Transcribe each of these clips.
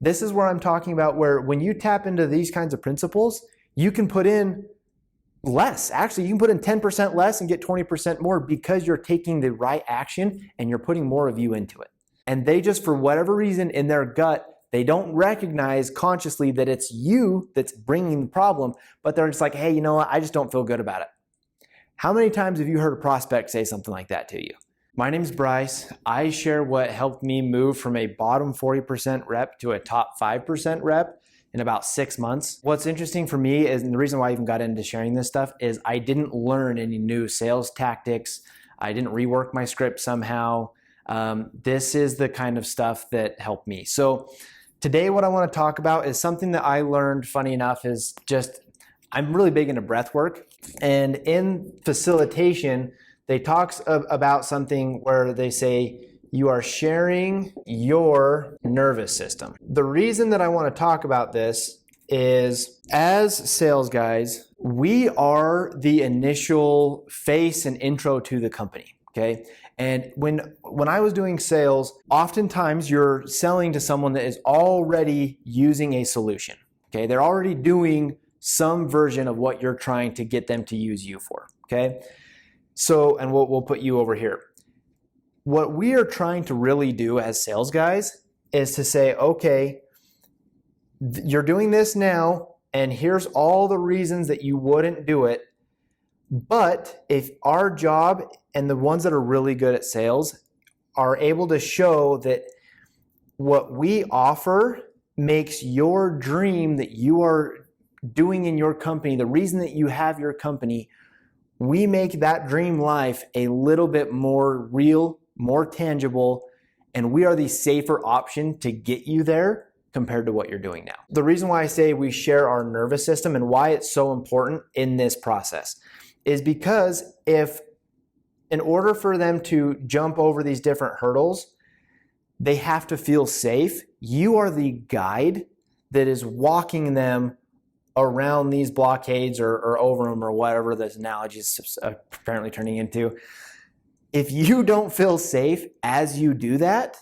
This is where I'm talking about where when you tap into these kinds of principles, you can put in less. Actually, you can put in 10% less and get 20% more because you're taking the right action and you're putting more of you into it. And they just, for whatever reason in their gut, they don't recognize consciously that it's you that's bringing the problem, but they're just like, hey, you know what? I just don't feel good about it. How many times have you heard a prospect say something like that to you? My name's Bryce. I share what helped me move from a bottom 40% rep to a top 5% rep in about 6 months. What's interesting for me is, and the reason why I even got into sharing this stuff is I didn't learn any new sales tactics. I didn't rework my script somehow. This is the kind of stuff that helped me. So today what I want to talk about is something that I learned, funny enough, is just, I'm really big into breath work. And in facilitation, they talk about something where they say, you are sharing your nervous system. The reason that I want to talk about this is, as sales guys, we are the initial face and intro to the company, okay? And when I was doing sales, oftentimes you're selling to someone that is already using a solution, okay? They're already doing some version of what you're trying to get them to use you for, okay? So, and we'll put you over here. What we are trying to really do as sales guys is to say, okay, you're doing this now, and here's all the reasons that you wouldn't do it. But if our job and the ones that are really good at sales are able to show that what we offer makes your dream that you are doing in your company, the reason that you have your company, we make that dream life a little bit more real, more tangible, and we are the safer option to get you there compared to what you're doing now. The reason why I say we share our nervous system and why it's so important in this process is because if, in order for them to jump over these different hurdles, they have to feel safe. You are the guide that is walking them around these blockades or over them or whatever this analogy is apparently turning into. If you don't feel safe as you do that,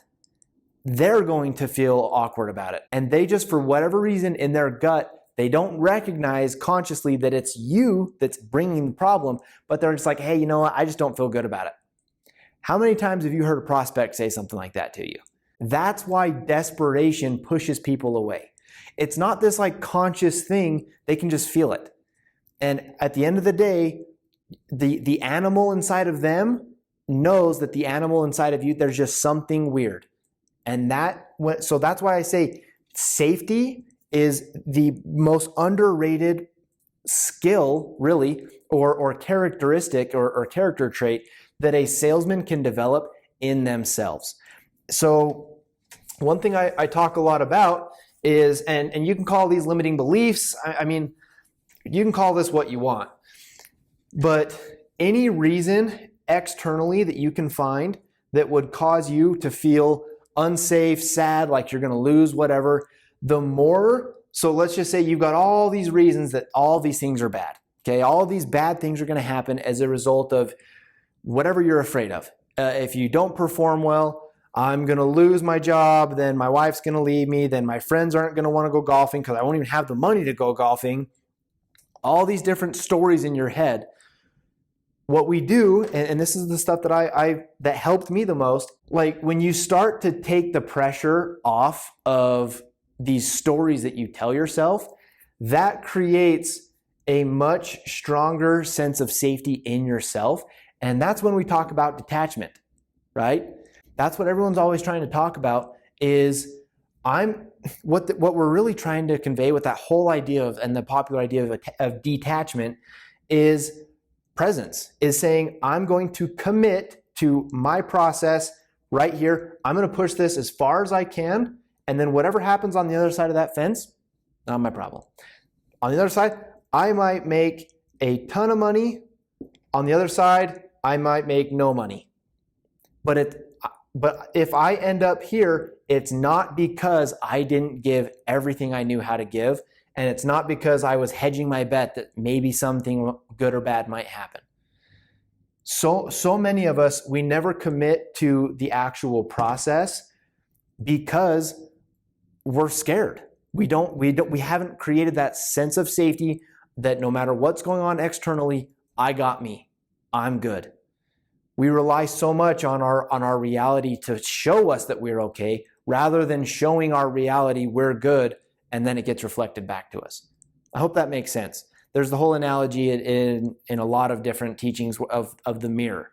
they're going to feel awkward about it. And they just, for whatever reason in their gut, they don't recognize consciously that it's you that's bringing the problem, but they're just like, hey, you know what? I just don't feel good about it. How many times have you heard a prospect say something like that to you? That's why desperation pushes people away. It's not this like conscious thing. They can just feel it. And at the end of the day, the animal inside of them knows that the animal inside of you, there's just something weird. And so that's why I say safety is the most underrated skill, really, or characteristic or character trait that a salesman can develop in themselves. So one thing I talk a lot about is, and you can call these limiting beliefs. I mean, you can call this what you want, but any reason externally that you can find that would cause you to feel unsafe, sad, like you're going to lose whatever, so let's just say you've got all these reasons that all these things are bad. Okay, all these bad things are going to happen as a result of whatever you're afraid of. If you don't perform well, I'm going to lose my job, then my wife's going to leave me, then my friends aren't going to want to go golfing because I won't even have the money to go golfing. All these different stories in your head. What we do, and this is the stuff that that helped me the most, like when you start to take the pressure off of these stories that you tell yourself, that creates a much stronger sense of safety in yourself. And that's when we talk about detachment, right? That's what everyone's always trying to talk about is what we're really trying to convey with that whole idea of, and the popular idea of detachment is presence, is saying, I'm going to commit to my process right here. I'm going to push this as far as I can. And then whatever happens on the other side of that fence, not my problem. On the other side, I might make a ton of money. On the other side, I might make no money. But if I end up here, it's not because I didn't give everything I knew how to give. And it's not because I was hedging my bet that maybe something good or bad might happen. So many of us, we never commit to the actual process because we're scared. We haven't created that sense of safety that no matter what's going on externally, I got me. I'm good. We rely so much on our reality to show us that we're okay, rather than showing our reality we're good, and then it gets reflected back to us. I hope that makes sense. There's the whole analogy in a lot of different teachings of the mirror.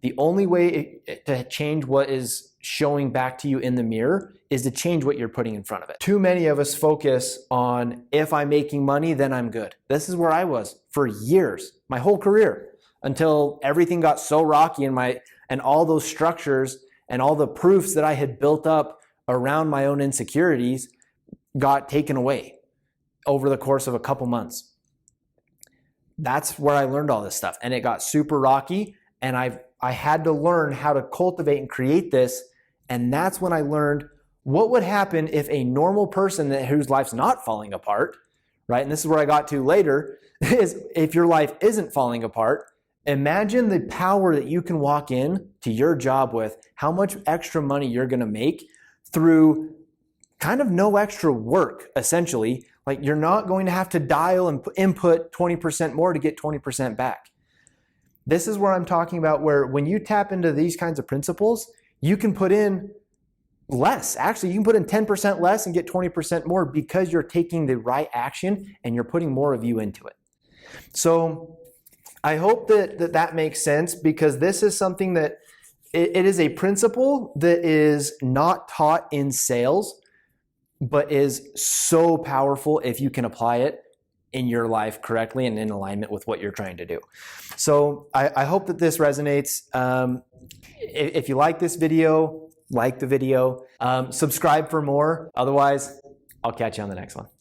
The only way to change what is showing back to you in the mirror is to change what you're putting in front of it. Too many of us focus on, if I'm making money, then I'm good. This is where I was for years, my whole career, until everything got so rocky and all those structures and all the proofs that I had built up around my own insecurities got taken away over the course of a couple months. That's where I learned all this stuff, and it got super rocky, and I had to learn how to cultivate and create this. And that's when I learned what would happen if a normal person whose life's not falling apart, right? And this is where I got to later, is if your life isn't falling apart, imagine the power that you can walk in to your job with, how much extra money you're going to make through kind of no extra work, essentially. Like, you're not going to have to dial and input 20% more to get 20% back. This is where I'm talking about, where when you tap into these kinds of principles, you can put in less. Actually, you can put in 10% less and get 20% more, because you're taking the right action and you're putting more of you into it. So I hope that makes sense, because this is something that it is a principle that is not taught in sales, but is so powerful if you can apply it in your life correctly and in alignment with what you're trying to do. So I hope that this resonates. If you like this video, like the video, subscribe for more. Otherwise, I'll catch you on the next one.